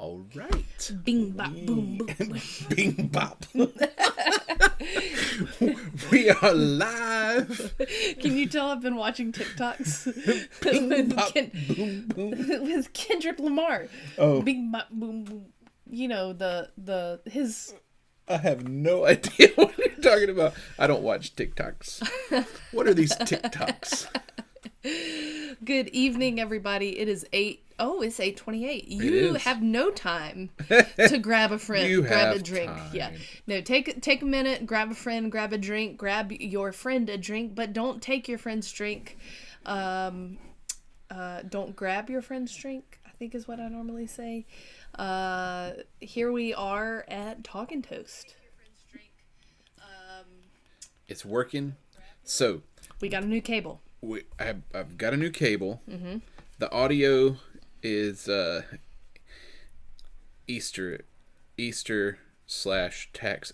All right. Bing, bop, boom, boom. Bing bop. We are live. Can you tell I've been watching TikToks Bing bop, boom boom. with Kendrick Lamar? Oh. Bing, bop, boom, boom. You know, his... I have no idea what you're talking about. I don't watch TikToks. What are these TikToks? Good evening, everybody. It is 8:28. You is. have no time to grab a friend, You grab a have drink. time. Yeah. No, take a minute, grab a friend, grab a drink, grab your friend a drink, but don't take your friend's drink. Don't grab your friend's drink, I think is what I normally say. Here we are at Talking Toast. It's working. So We got a new cable. I've got a new cable. Mm-hmm. The audio is Easter/tax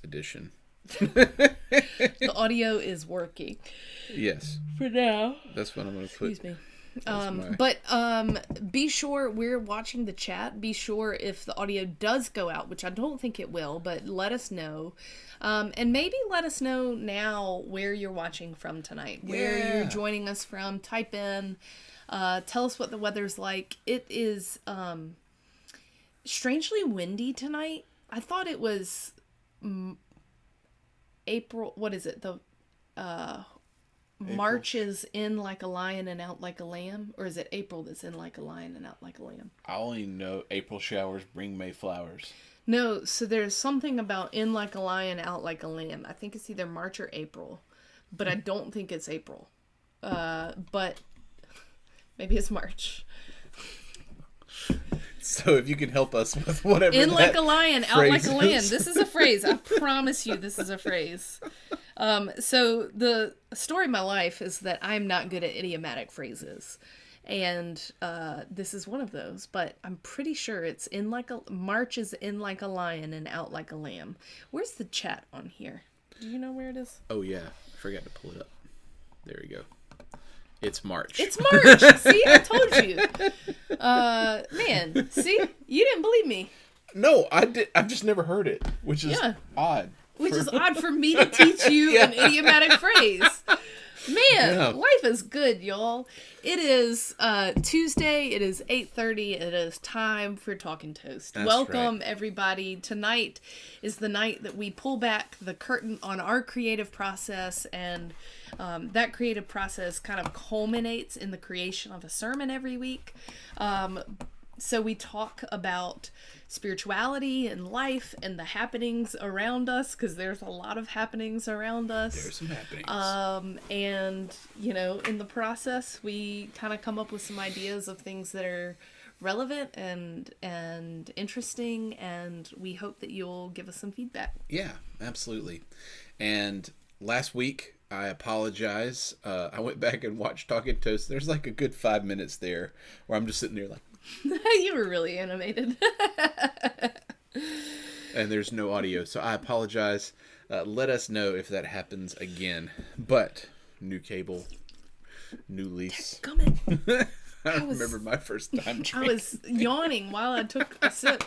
edition. The audio is working. Yes, For now. that's what I'm going to put. Excuse me. But be sure we're watching the chat. Be sure if the audio does go out, which I don't think it will, but let us know. And maybe let us know now where you're watching from tonight, where you're joining us from. Type in, tell us what the weather's like. It is strangely windy tonight. I thought it was April. What is it? March is in like a lion and out like a lamb? Or is it April that's in like a lion and out like a lamb? I only know April showers bring May flowers. No, so there's something about in like a lion, out like a lamb. I think it's either March or April. But I don't think it's April. But maybe it's March. So if you can help us with whatever In like a lion, out like a lamb. is. This is a phrase. I promise you this is a phrase. So the story of my life is that I'm not good at idiomatic phrases. And this is one of those. But I'm pretty sure it's March is in like a lion and out like a lamb. Where's the chat on here? Do you know where it is? Oh yeah, I forgot to pull it up. There we go. It's March. It's March. See, I told you. Man, see, you didn't believe me. No, I did. I've just never heard it, which is odd. Which is odd for me to teach you an idiomatic phrase. Man, life is good, y'all. It is Tuesday. It is 8:30. It is time for Talking Toast. That's Welcome, right. everybody. Tonight is the night that we pull back the curtain on our creative process, and that creative process kind of culminates in the creation of a sermon every week. So we talk about spirituality and life and the happenings around us, because there's a lot of happenings around us. There's some happenings. And, you know, in the process, we kind of come up with some ideas of things that are relevant and interesting, and we hope that you'll give us some feedback. Yeah, absolutely. And last week, I apologize. I went back and watched Talking Toast. There's like a good 5 minutes there where I'm just sitting there like, You were really animated. and there's no audio, so I apologize. Let us know if that happens again. But new cable, new lease. Coming. I remember my first time drinking. I was yawning while I took a sip.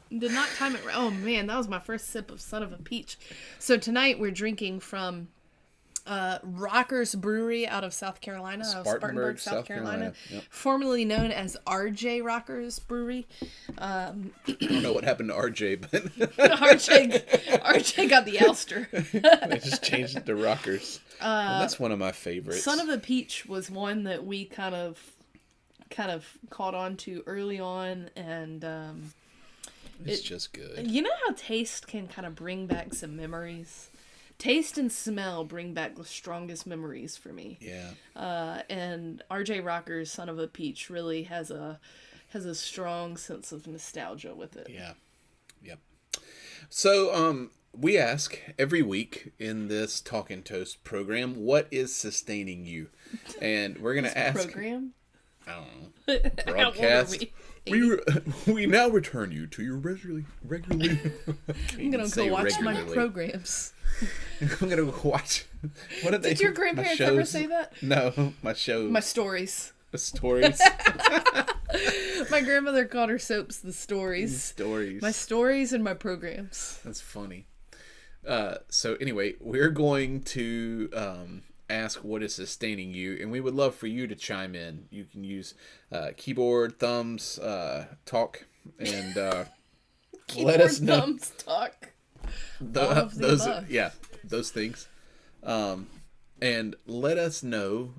Did not time it right. Oh man, that was my first sip of Son of a Peach. So tonight we're drinking from Rockers Brewery out of South Carolina, Spartanburg, South Carolina. Yep. Formerly known as RJ Rockers Brewery. I don't know what happened to RJ, but RJ got the ouster. they just changed it to Rockers. And that's one of my favorites. Son of a Peach was one that we kind of caught on to early on, and it's just good. You know how taste can kind of bring back some memories? Taste and smell bring back the strongest memories for me. Yeah. And RJ Rocker's Son of a Peach really has a strong sense of nostalgia with it. Yeah. Yep. So, we ask every week in this Talking Toast program, what is sustaining you? And we're going to ask... Program? I don't know. Broadcast. We now return you to your regularly... I'm going to go watch my programs. I'm going to watch... What Did your grandparents ever say that? No, my shows. My stories. Stories. My grandmother called her soaps the stories. Stories. My stories and my programs. That's funny. So anyway, we're going to ask what is sustaining you, and we would love for you to chime in. You can use keyboard, thumbs, talk, and let us know. Thumbs talk. All of the Those, above. yeah, those things. And let us know,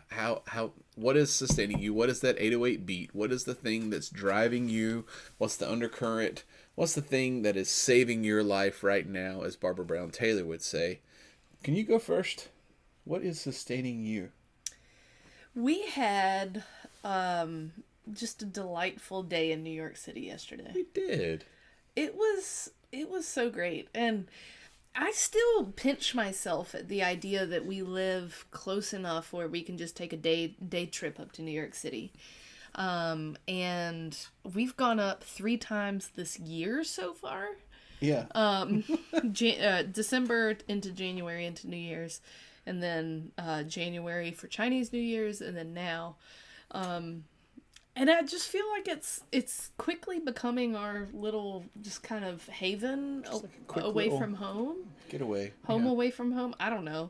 how what is sustaining you? What is that 808 beat? What is the thing that's driving you? What's the undercurrent? What's the thing that is saving your life right now, as Barbara Brown Taylor would say? Can you go first? What is sustaining you? We had just a delightful day in New York City yesterday. We did. It was so great, and I still pinch myself at the idea that we live close enough where we can just take a day trip up to New York City. And we've gone up 3 times this year so far. Yeah. December into January into New Year's, and then January for Chinese New Year's, and then now. And I just feel like it's quickly becoming our little just kind of haven away from home. Getaway. Away from home. I don't know.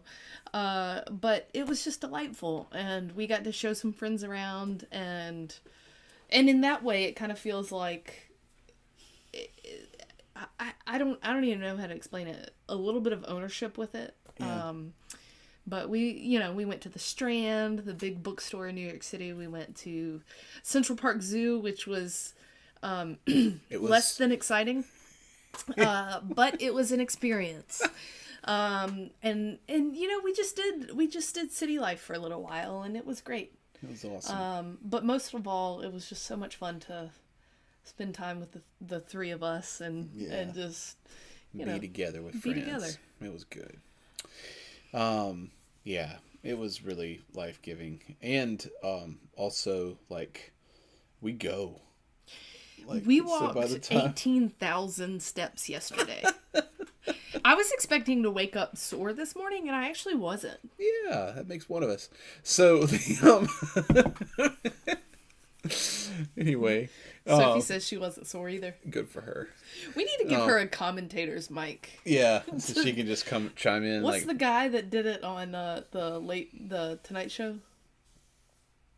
But it was just delightful, and we got to show some friends around, and in that way it kind of feels like I don't even know how to explain it. A little bit of ownership with it. Yeah. But we went to the Strand, the big bookstore in New York City. We went to Central Park Zoo, which was, less than exciting, but it was an experience. And we just did city life for a little while, and it was great. It was awesome. But most of all, it was just so much fun to spend time with the 3 of us and just be together with be friends. together. It was good. Yeah, it was really life-giving. And also, like, we go. Like, We so walked by the time- 18,000 steps yesterday. I was expecting to wake up sore this morning, and I actually wasn't. Yeah, that makes one of us. So, anyway. Sophie says she wasn't sore either. Good for her. We need to give her a commentator's mic. Yeah, so she can just come chime in. What's like, the guy that did it on the Tonight Show?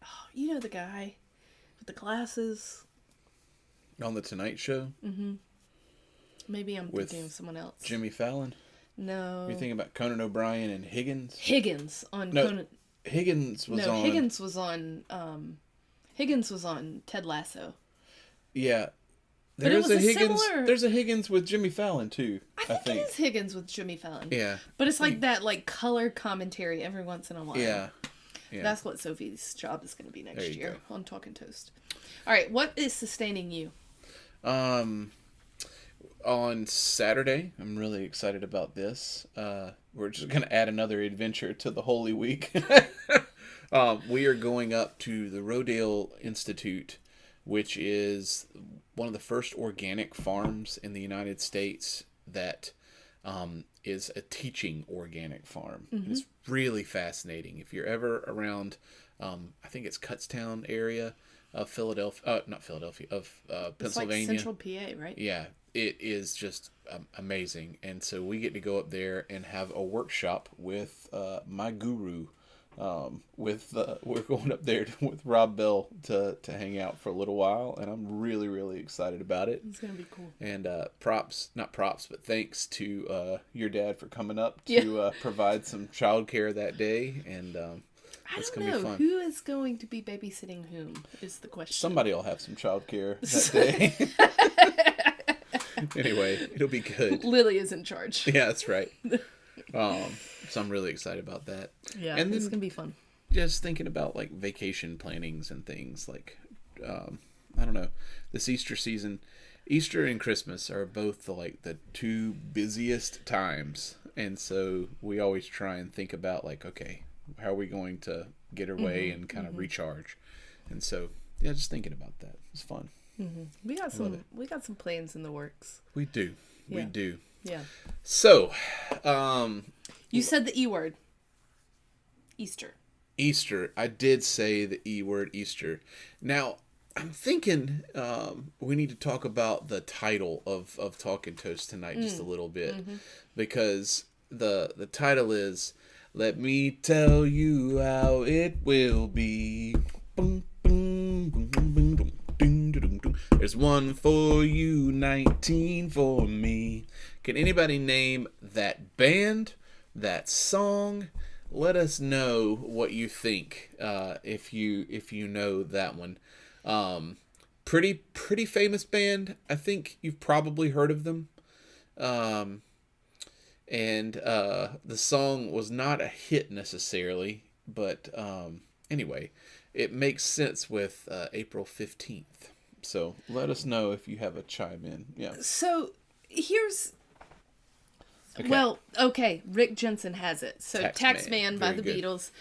Oh, you know the guy with the glasses. on the Tonight Show? Maybe I'm With thinking of someone else. Jimmy Fallon? No. You're thinking about Conan O'Brien and Higgins? Higgins on No, Conan. Higgins was on... Higgins was on Ted Lasso. Yeah. But it There's was a a Higgins. similar- There's a Higgins with Jimmy Fallon too. I think it is Higgins with Jimmy Fallon. Yeah. But it's like that color commentary every once in a while. Yeah. Yeah. That's what Sophie's job is going to be next There you year on Talking Toast. All right, what is sustaining you? On Saturday, I'm really excited about this. We're just gonna add another adventure to the Holy Week. We are going up to the Rodale Institute, which is one of the first organic farms in the United States that is a teaching organic farm. It's really fascinating. If you're ever around, I think it's Kutztown area of Philadelphia, not Philadelphia, of Pennsylvania. It's like Central PA, right? Yeah, it is just amazing. And so we get to go up there and have a workshop with my guru. We're going up there with Rob Bell to hang out for a little while, and I'm really, really excited about it. It's going to be cool. And thanks to your dad for coming up to provide some childcare that day. And it's I going to don't be know. fun. Who is going to be babysitting whom is the question. Somebody will have some childcare that day. Anyway, it'll be good. Lily is in charge. Yeah, that's right. So I'm really excited about that. Yeah, and it's then going to be fun. just thinking about like vacation plannings and things like, I don't know, this Easter season. Easter and Christmas are both the 2 busiest times, and so we always try and think about like, okay, how are we going to get away and kind of recharge? And so just thinking about that. It's fun. We got some plans in the works. We do. We Yeah. do. Yeah. So, You said the E word. Easter. Easter. I did say the E word, Easter. Now, I'm thinking we need to talk about the title of Talking Toast tonight just a little bit, because the title is "Let Me Tell You How It Will Be." Boom, boom, boom, boom, boom, boom, ding, ding, ding, ding. There's one for you, 19 for me. Can anybody name that band, that song? Let us know what you think if you know that one. Pretty famous band. I think you've probably heard of them. And the song was not a hit necessarily, but anyway, it makes sense with April 15th. So let us know if you have a chime in. Yeah. So here's Okay. well, okay, Rick Jensen has it. So Taxman, Taxman by very the good. Beatles.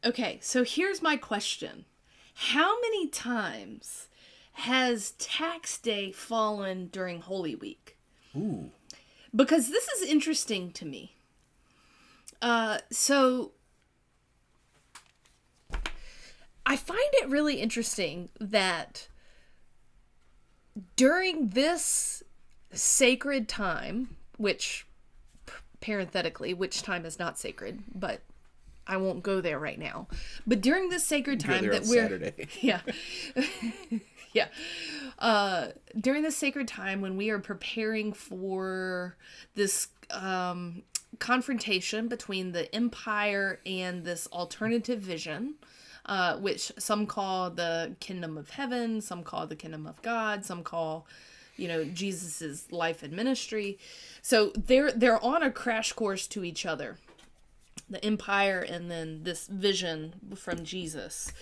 Okay, so here's my question. How many times has Tax Day fallen during Holy Week? Ooh. Because this is interesting to me. So I find it really interesting that during this sacred time, which parenthetically, which time is not sacred, but I won't go there right now. But during this sacred Go time there that on we're Saturday. yeah. Yeah. During this sacred time when we are preparing for this confrontation between the empire and this alternative vision, which some call the kingdom of heaven, some call the kingdom of God, some call, Jesus's life and ministry. So they're on a crash course to each other, the empire and then this vision from Jesus.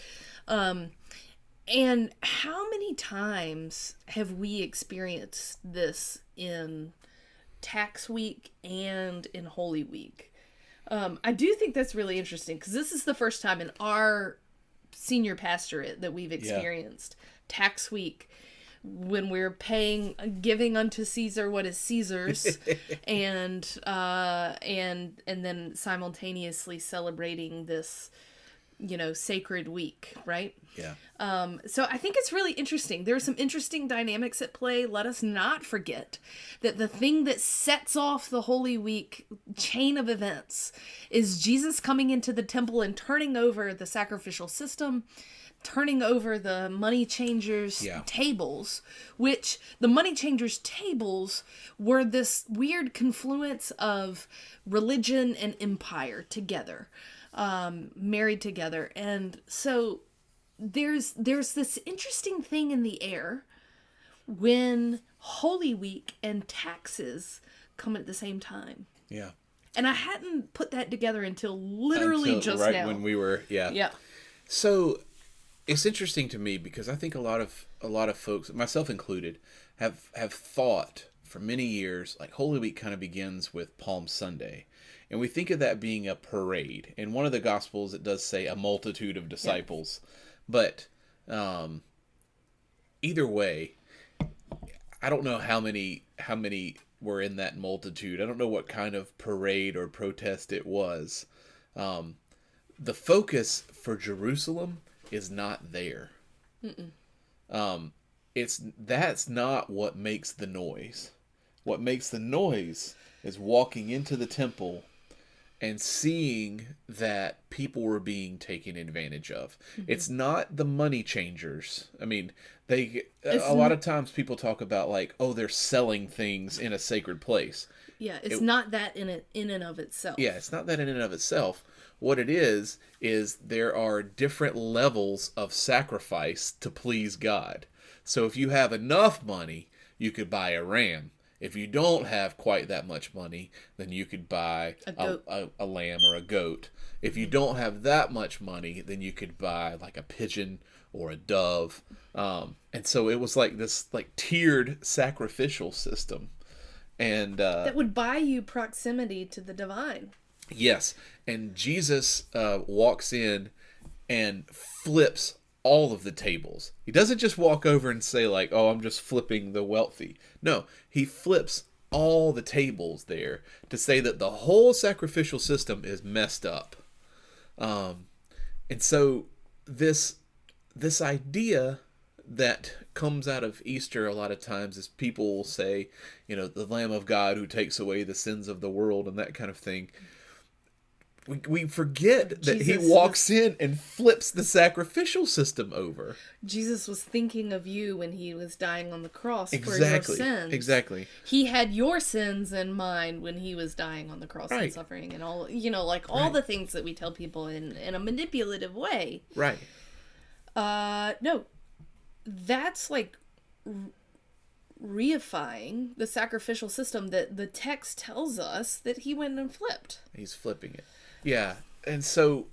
And how many times have we experienced this in Tax Week and in Holy Week? I do think that's really interesting because this is the first time in our senior pastorate that we've experienced Tax Week when we're giving unto Caesar what is Caesar's, and then simultaneously celebrating this, sacred week, right? Yeah. So I think it's really interesting. There are some interesting dynamics at play. Let us not forget that the thing that sets off the Holy Week chain of events is Jesus coming into the temple and turning over the sacrificial system, turning over the money changers' tables, which the money changers' tables were this weird confluence of religion and empire together, married together. And so there's this interesting thing in the air when Holy Week and taxes come at the same time. Yeah. And I hadn't put that together until literally just right now. when we were Yeah. So it's interesting to me because I think a lot of folks, myself included, have thought for many years like Holy Week kind of begins with Palm Sunday. And we think of that being a parade. In one of the Gospels, it does say a multitude of disciples. Yeah. But either way, I don't know how many were in that multitude. I don't know what kind of parade or protest it was. The focus for Jerusalem is not there. That's not what makes the noise. What makes the noise is walking into the temple and seeing that people were being taken advantage of. Mm-hmm. It's not the money changers. I mean, a lot of times people talk about like, oh, they're selling things in a sacred place. Yeah, it's not that in and of itself. Yeah, it's not that in and of itself. What it is there are different levels of sacrifice to please God. So if you have enough money, you could buy a ram. If you don't have quite that much money, then you could buy a lamb or a goat. If you don't have that much money, then you could buy like a pigeon or a dove. And so it was like this like tiered sacrificial system. And that would buy you proximity to the divine. Yes. And Jesus walks in and flips all of the tables. He doesn't just walk over and say like, oh, I'm just flipping the wealthy. No, he flips all the tables there to say that the whole sacrificial system is messed up. And so this idea that comes out of Easter a lot of times is people will say, the Lamb of God who takes away the sins of the world and that kind of thing. We forget that he walks in and flips the sacrificial system over. Jesus was thinking of you when he was dying on the cross for your Exactly. sins. Exactly. He had your sins in mind when he was dying on the cross and Right. suffering and all, all the things that we tell people in a manipulative way. Right. No, that's like reifying the sacrificial system that the text tells us that he went and flipped. He's flipping it. Yeah. And so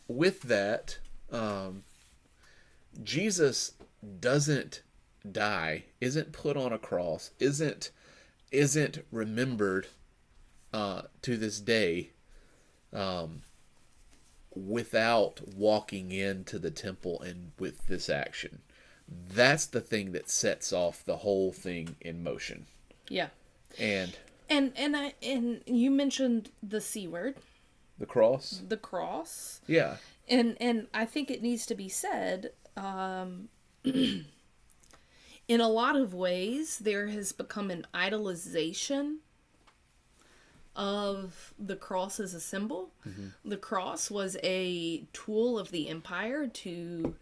with that, Jesus doesn't die, isn't put on a cross, isn't remembered to this day without walking into the temple and with this action. That's the thing that sets off the whole thing in motion. Yeah. And you mentioned the C word, the cross. the cross. Yeah. And I think it needs to be said, in a lot of ways, there has become an idolization of the cross as a symbol. Mm-hmm. The cross was a tool of the empire to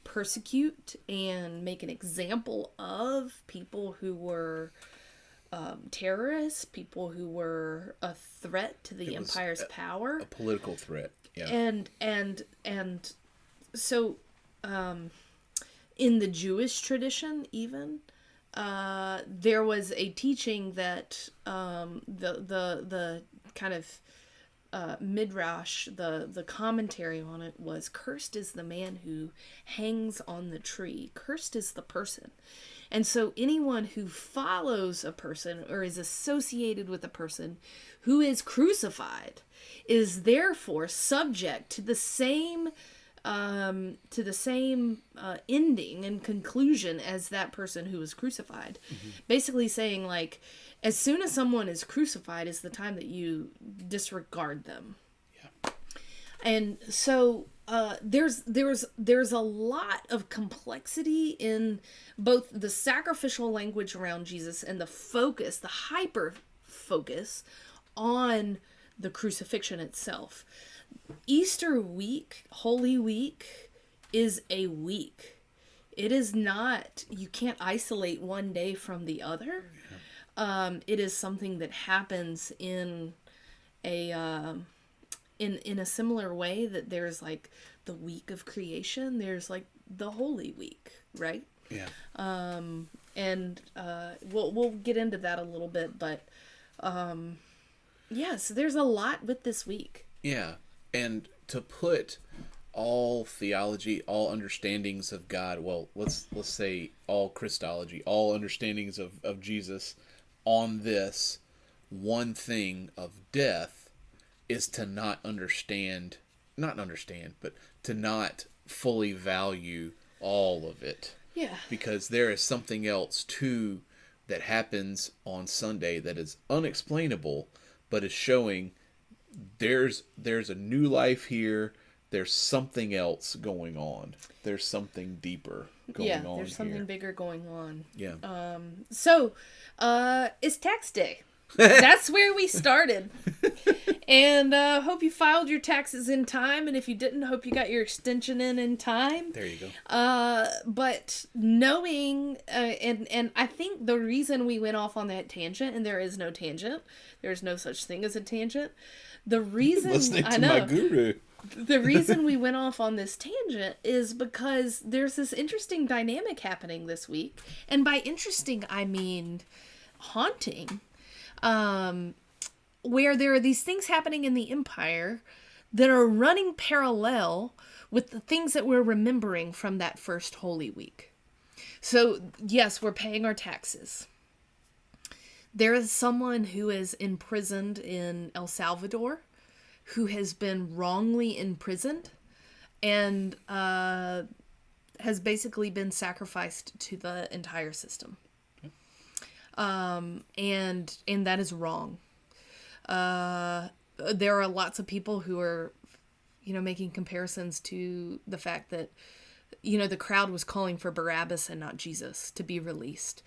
persecute and make an example of people who were terrorists, people who were a threat to the empire's power, a political threat. Yeah. And so in the Jewish tradition, even there was a teaching that the kind of midrash, the commentary on it was, cursed is the man who hangs on the tree. Cursed is the person. And so anyone who follows a person or is associated with a person who is crucified is therefore subject to the same ending and conclusion as that person who was crucified. Mm-hmm. Basically saying, like, as soon as someone is crucified is the time that you disregard them. Yeah. And so there's a lot of complexity in both the sacrificial language around Jesus and the focus, the hyper focus on the crucifixion itself. Easter week, Holy Week, is a week. It is not, you can't isolate one day from the other. Yeah. It is something that happens in a in a similar way that there's like the week of creation, there's like the Holy Week, right? Yeah. And we'll get into that a little bit, but yes, there's a lot with this week. Yeah. And to put all theology, all understandings of God, well, let's say all Christology, all understandings of Jesus on this one thing of death is to not but to not fully value all of it. Yeah. Because there is something else too that happens on Sunday that is unexplainable, but is showing there's a new life here. There's something else going on. There's something deeper going on. Yeah, there's something bigger going on. Yeah. So it's tax day. That's where we started. And hope you filed your taxes in time. And if you didn't, hope you got your extension in time. There you go. But knowing, and I think the reason we went off on that tangent, and there is no tangent, there's no such thing as a tangent. The reason listening to my guru. The reason we went off on this tangent is because there's this interesting dynamic happening this week. And by interesting, I mean haunting. Where there are these things happening in the empire that are running parallel with the things that we're remembering from that first Holy Week. So, yes, we're paying our taxes. There is someone who is imprisoned in El Salvador who has been wrongly imprisoned and has basically been sacrificed to the entire system. And that is wrong. There are lots of people who are, making comparisons to the fact that, the crowd was calling for Barabbas and not Jesus to be released.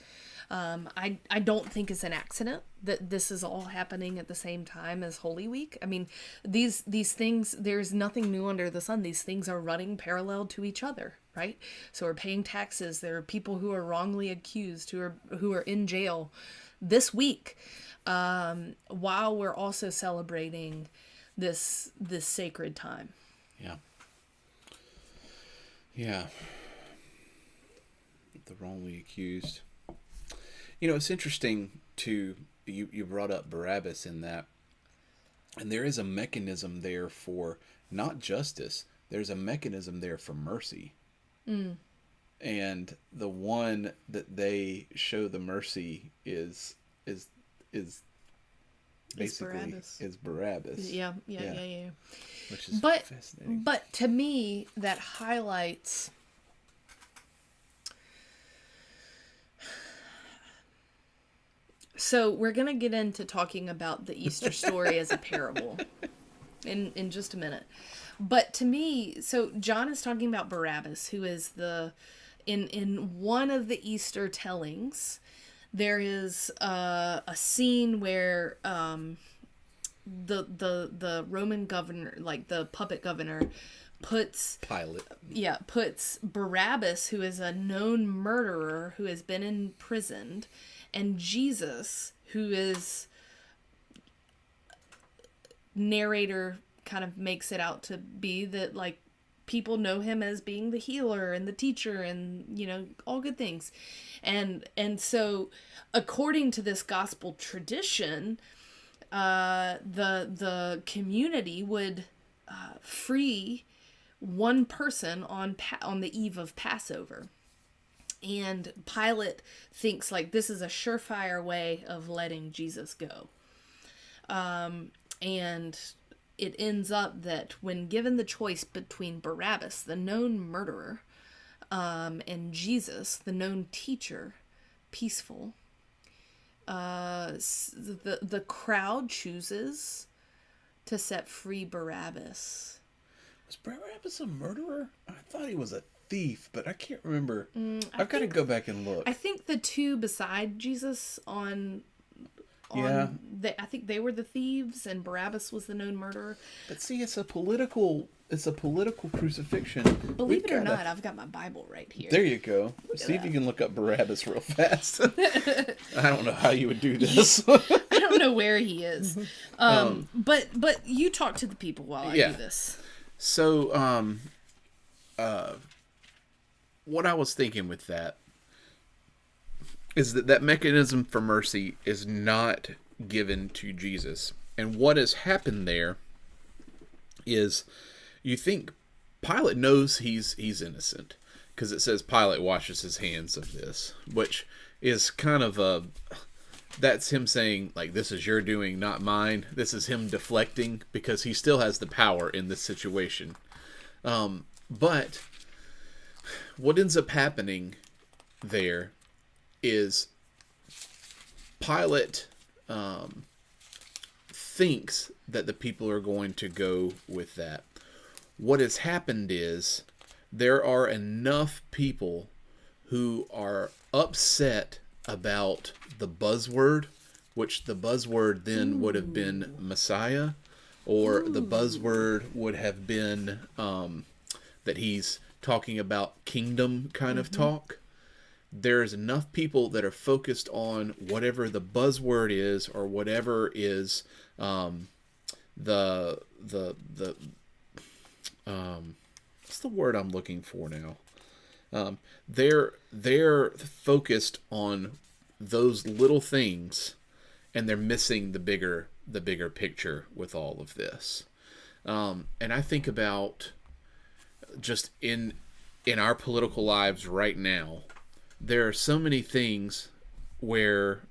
I don't think it's an accident that this is all happening at the same time as Holy Week. I mean, these things, there's nothing new under the sun. These things are running parallel to each other, right? So we're paying taxes. There are people who are wrongly accused, who are in jail this week, while we're also celebrating this sacred time. Yeah. Yeah. The wrongly accused. It's interesting you brought up Barabbas in that, and there is a mechanism there for not justice. There's a mechanism there for mercy. Mm. And the one that they show the mercy is basically Barabbas. Yeah. Which is fascinating. But to me, that highlights So we're going to get into talking about the Easter story as a parable in just a minute. But to me, so John is talking about Barabbas, who is in one of the Easter tellings, there is a scene where the Roman governor, like the puppet governor, puts Barabbas, who is a known murderer who has been imprisoned, and Jesus, who is, narrator kind of makes it out to be that, like, people know him as being the healer and the teacher and, all good things. And so according to this gospel tradition, the community would free one person on the eve of Passover. And Pilate thinks, like, this is a surefire way of letting Jesus go. And it ends up that when given the choice between Barabbas, the known murderer, and Jesus, the known teacher, peaceful, the crowd chooses to set free Barabbas. Was Barabbas a murderer? I thought he was a thief, but I can't remember. I've got to go back and look. I think the two beside Jesus I think they were the thieves, and Barabbas was the known murderer. But see, it's a political crucifixion. Believe it or not, I've got my Bible right here. There you go. See if you can look up Barabbas real fast. I don't know how you would do this. I don't know where he is. But you talk to the people while I do this. So, what I was thinking with that is that mechanism for mercy is not given to Jesus. And what has happened there is, you think Pilate knows he's innocent, because it says Pilate washes his hands of this, which is kind of that's him saying, like, this is your doing, not mine. This is him deflecting, because he still has the power in this situation. But what ends up happening there is Pilate thinks that the people are going to go with that. What has happened is there are enough people who are upset about the buzzword, which the buzzword then would have been Messiah, or the buzzword would have been that he's talking about kingdom kind of talk. There's enough people that are focused on whatever the buzzword is, or whatever is the what's the word I'm looking for now? They're focused on those little things, and they're missing the bigger picture with all of this. And I think about just in our political lives right now, there are so many things where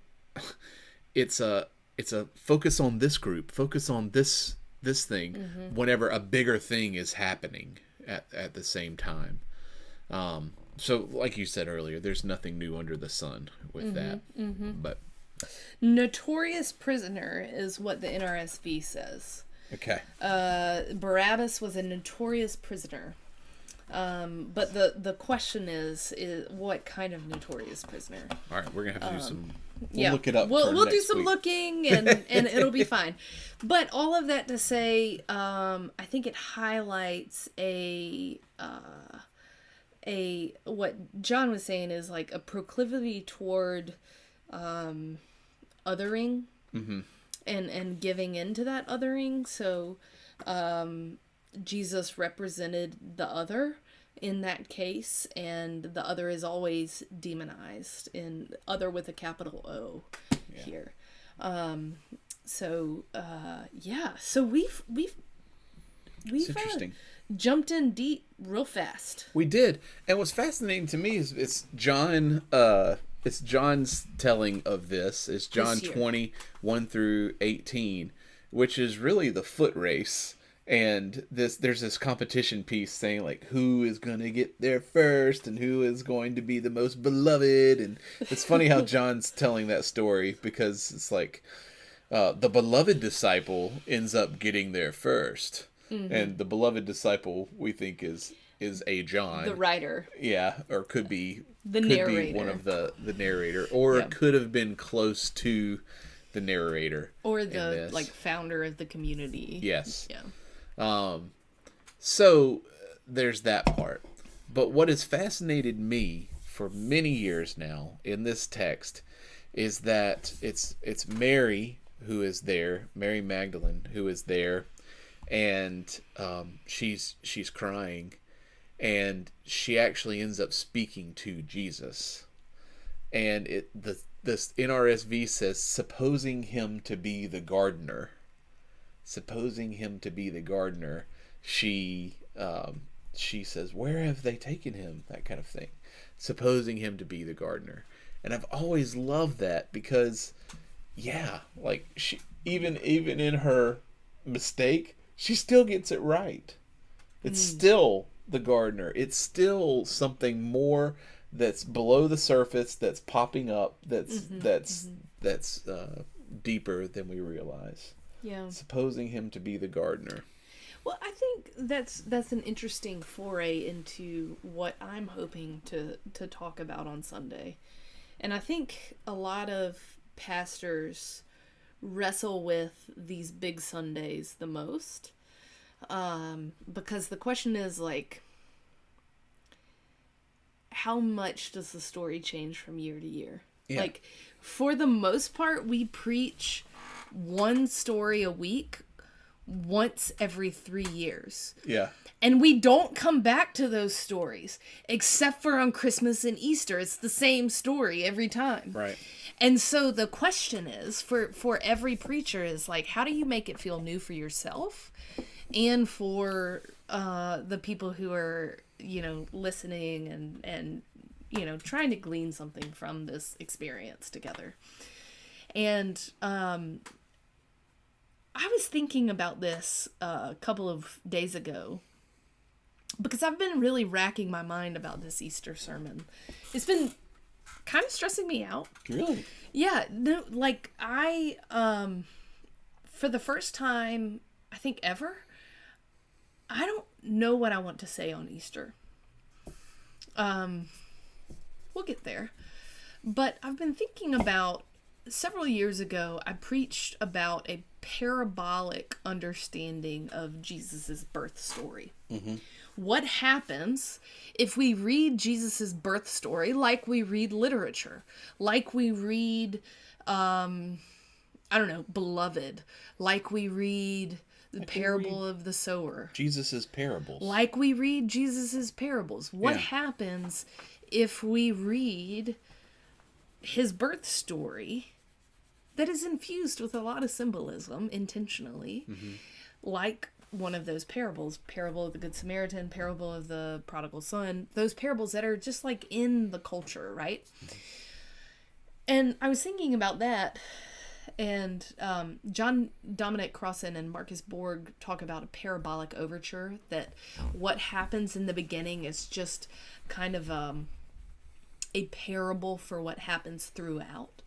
it's a focus on this group, focus on this thing, whenever a bigger thing is happening at the same time. So like you said earlier, there's nothing new under the sun with that. But notorious prisoner is what the NRSV says. Okay. Barabbas was a notorious prisoner. But the question is what kind of notorious prisoner? All right, we're gonna have to do some. We'll Yeah, look it up. we'll do next some week. looking, and it'll be fine. But all of that to say, I think it highlights what John was saying is like a proclivity toward othering, and giving into that othering. So Jesus represented the other in that case, and the other is always demonized, in other with a capital O here. So we've It's interesting. Jumped in deep real fast. We did, and what's fascinating to me is it's John. It's John's telling of this. It's John This year. 20, through 18, which is really the foot race. And there's this competition piece saying like who is going to get there first and who is going to be the most beloved. And it's funny how John's telling that story, because it's like the beloved disciple ends up getting there first. And the beloved disciple we think is a John, The writer, or could be The could be narrator. one of the narrator, or Yeah. it could have been close to the narrator, or in the this. like founder of the community. Yes. Yeah. So there's that part. But what has fascinated me for many years now in this text is that it's Mary who is there, Mary Magdalene who is there, and she's crying, and she actually ends up speaking to Jesus. And this NRSV says, supposing him to be the gardener. Supposing him to be the gardener, she says, where have they taken him? That kind of thing. Supposing him to be the gardener. And I've always loved that, because like she even in her mistake, she still gets it right. It's still the gardener. It's still something more that's below the surface, that's popping up, that's deeper than we realize. Yeah. Supposing him to be the gardener. Well, I think that's an interesting foray into what I'm hoping to talk about on Sunday. And I think a lot of pastors wrestle with these big Sundays the most. Because the question is like, how much does the story change from year to year? Yeah. Like, for the most part, we preach one story a week once every 3 years. Yeah. And we don't come back to those stories, except for on Christmas and Easter. It's the same story every time. Right. And so the question is, for every preacher, is like, how do you make it feel new for yourself and for the people who are, listening and trying to glean something from this experience together. And I was thinking about this a couple of days ago, because I've been really racking my mind about this Easter sermon. It's been kind of stressing me out. Really? Yeah, no, like I, for the first time, I think ever, I don't know what I want to say on Easter. We'll get there. But I've been thinking about, several years ago, I preached about a parabolic understanding of Jesus's birth story. Mm-hmm. What happens if we read Jesus's birth story like we read literature, like we read, Beloved, like we read the parable of the sower, Jesus's parables. like we read Jesus's parables? What Yeah. happens if we read his birth story that is infused with a lot of symbolism intentionally, like one of those parables, parable of the Good Samaritan, parable of the prodigal son, those parables that are just like in the culture, right? And I was thinking about that, and John Dominic Crossan and Marcus Borg talk about a parabolic overture, that what happens in the beginning is just kind of a parable for what happens throughout.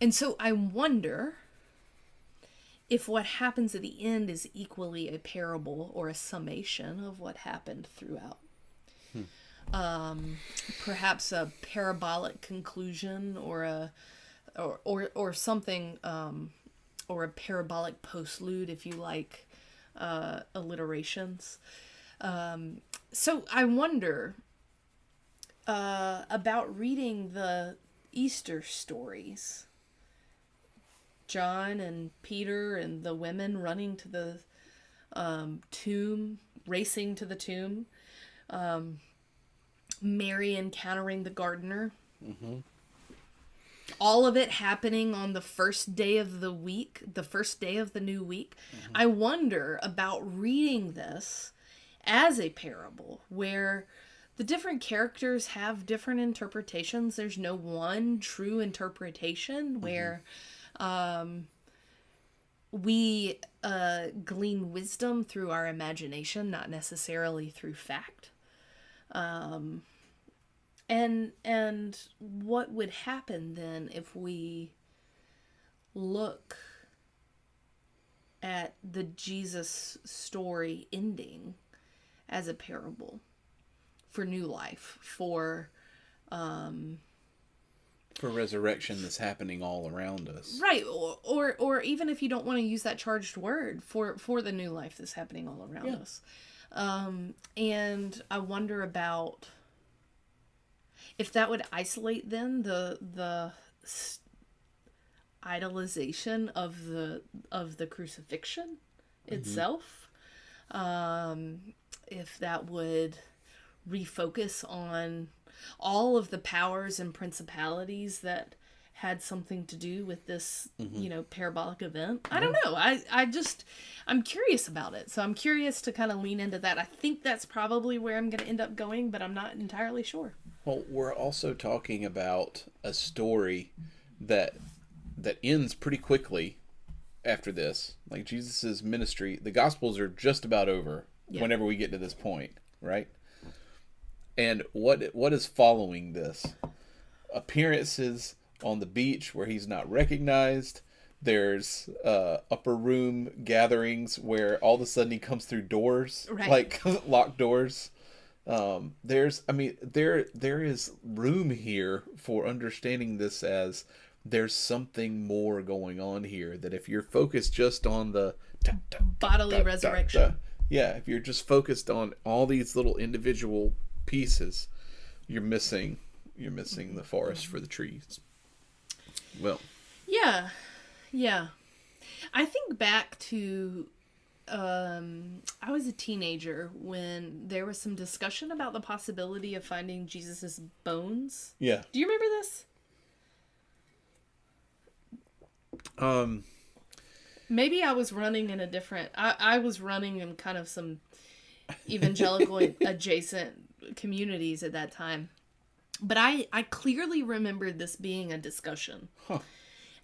And so I wonder if what happens at the end is equally a parable or a summation of what happened throughout. Perhaps a parabolic conclusion or something, or a parabolic postlude, if you like, alliterations. So I wonder about reading the Easter stories. John and Peter and the women running to the tomb, racing to the tomb. Mary encountering the gardener. Mm-hmm. All of it happening on the first day of the week, the first day of the new week. Mm-hmm. I wonder about reading this as a parable where the different characters have different interpretations. There's no one true interpretation where we glean wisdom through our imagination, not necessarily through fact. And what would happen then if we look at the Jesus story ending as a parable for new life, for resurrection that's happening all around us. Right, or even if you don't want to use that charged word, for the new life that's happening all around us. And I wonder about if that would isolate then the idolization of the crucifixion itself. If that would refocus on all of the powers and principalities that had something to do with this, parabolic event. I don't know. I'm curious about it. So I'm curious to kind of lean into that. I think that's probably where I'm going to end up going, but I'm not entirely sure. Well, we're also talking about a story that ends pretty quickly after this. Like Jesus' ministry, the Gospels are just about over whenever we get to this point, right? And what is following this? Appearances on the beach where he's not recognized. There's upper room gatherings where all of a sudden he comes through doors, like locked doors. There is room here for understanding this as there's something more going on here, that if you're focused just on the bodily resurrection. If you're just focused on all these little individual pieces, you're missing the forest for the trees. Well, yeah. I think back to I was a teenager when there was some discussion about the possibility of finding Jesus's bones. Yeah. Do you remember this? Maybe I was running in a different... I was running in kind of some evangelical adjacent communities at that time. But I clearly remembered this being a discussion. Huh.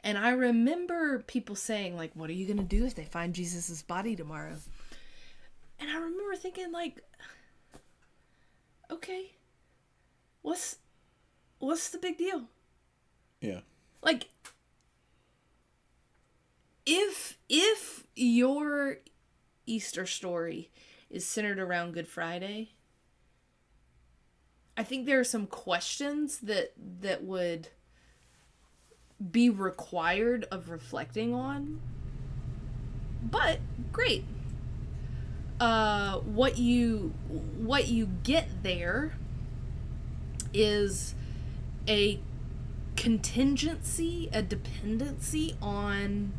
And I remember people saying, like, what are you going to do if they find Jesus's body tomorrow? And I remember thinking, like, okay, what's the big deal? Yeah. Like, if your Easter story is centered around Good Friday, I think there are some questions that would be required of reflecting on. But great. What you get there is a contingency, a dependency on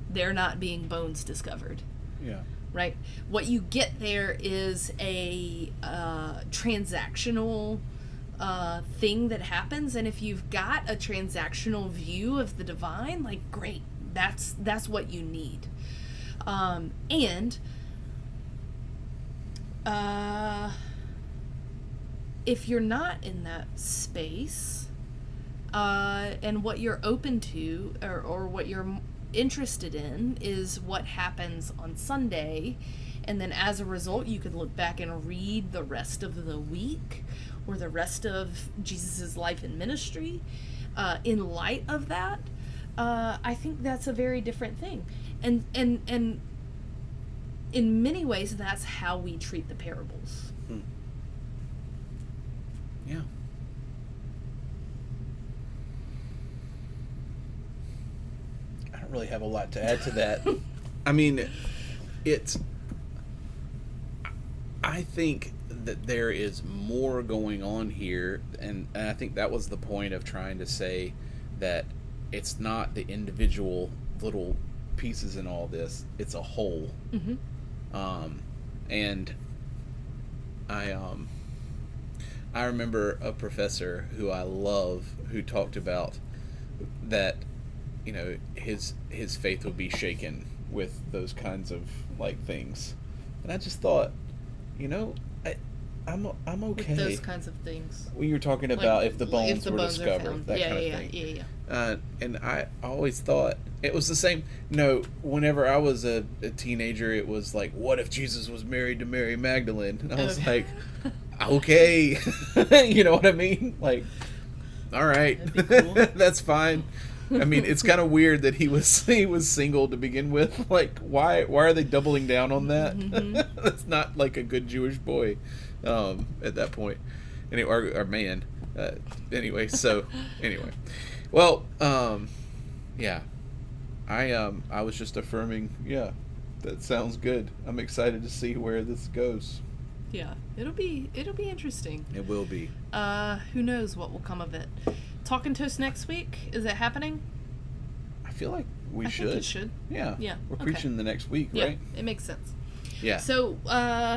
there not being bones discovered. Yeah. Right? What you get there is a transactional thing that happens, and if you've got a transactional view of the divine, like, great, that's what you need. And if you're not in that space, and what you're open to or what you're interested in is what happens on Sunday, and then as a result you could look back and read the rest of the week or the rest of Jesus's life and ministry in light of that, I think that's a very different thing. And in many ways, that's how we treat the parables. Yeah. I don't really have a lot to add to that. I mean, I think that there is more going on here, and I think that was the point of trying to say that it's not the individual little pieces in all this, it's a whole. And I remember a professor who I love who talked about that, you know, his faith would be shaken with those kinds of like things, and I just thought, you know, I'm okay with those kinds of things. When you're talking about Like, if the bones if the were bones are discovered, found. that Yeah, kind yeah, of thing. yeah. And I always thought it was the same. No, whenever I was a teenager, it was like, what if Jesus was married to Mary Magdalene? And I was like, okay, you know what I mean? Like, all right, That'd be cool. that's fine. I mean, it's kind of weird that he was single to begin with. Like, why are they doubling down on that? That's not like a good Jewish boy at that point. Anyway, or man. Anyway, well, yeah, I was just affirming. Yeah, that sounds good. I'm excited to see where this goes. Yeah, it'll be interesting. It will be. Who knows what will come of it? Talking Toast next week, is it happening? I feel like we I should. think it should. Yeah. Yeah, We're okay. preaching the next week, Yeah, right? it makes sense. Yeah. So,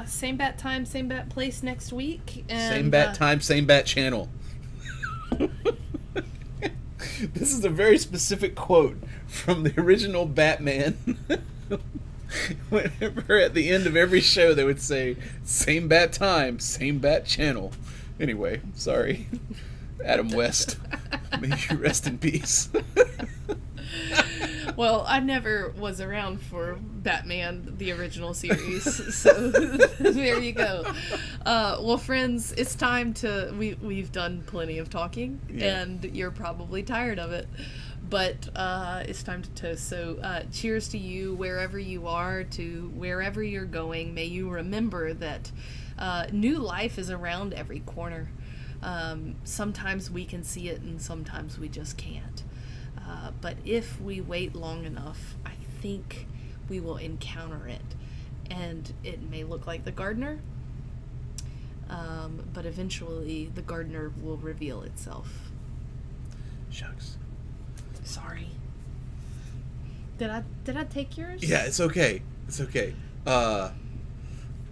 same bat time, same bat place next week. And, Same bat time, same bat channel. This is a very specific quote from the original Batman. Whenever at the end of every show they would say, same bat time, same bat channel. Anyway, sorry. Adam West. May you rest in peace. Well, I never was around for Batman, the original series, so there you go. Well, friends, it's time to... We've done plenty of talking, Yeah. and you're probably tired of it, but it's time to toast. So cheers to you, wherever you are, to wherever you're going. May you remember that new life is around every corner. Sometimes we can see it, and sometimes we just can't. But if we wait long enough, I think we will encounter it. And it may look like the gardener, but eventually the gardener will reveal itself. Shucks. Sorry. Did I take yours? Yeah, it's okay. It's okay.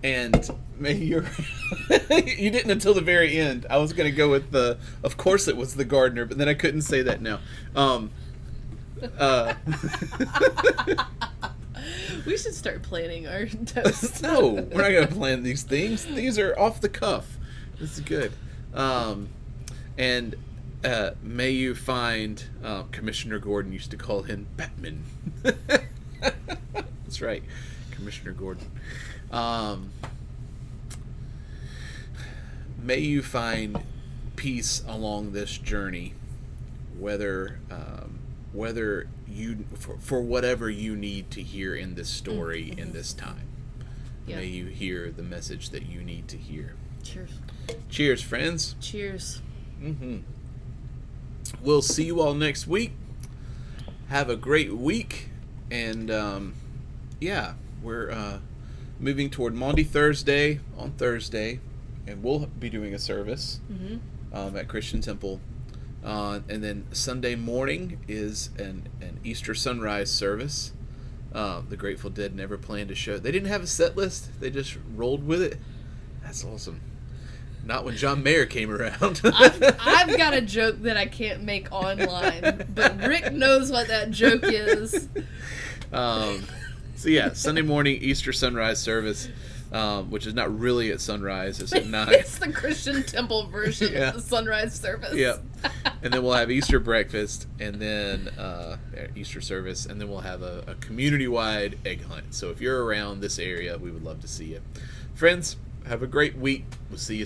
And maybe you're... you didn't until the very end. I was going to go with the... Of course it was the gardener, but then I couldn't say that now. We should start planning our toast. No, we're not going to plan these things. These are off the cuff. This is good. And may you find... Commissioner Gordon used to call him Batman. That's right. Commissioner Gordon. May you find peace along this journey, whether you for whatever you need to hear in this story in this time. Yeah. May you hear the message that you need to hear. Cheers. Cheers, friends. Cheers. We'll see you all next week. Have a great week, and yeah, we're moving toward Maundy Thursday on Thursday, and we'll be doing a service at Christian Temple. And then Sunday morning is an Easter sunrise service. The Grateful Dead never planned a show. They didn't have a set list. They just rolled with it. That's awesome. Not when John Mayer came around. I've got a joke that I can't make online, but Rick knows what that joke is. So yeah, Sunday morning Easter sunrise service, which is not really at sunrise. It's at 9. It's the Christian Temple version Yeah. of the sunrise service. Yep. And then we'll have Easter breakfast, and then Easter service, and then we'll have a community-wide egg hunt. So if you're around this area, we would love to see you. Friends, have a great week. We'll see you soon.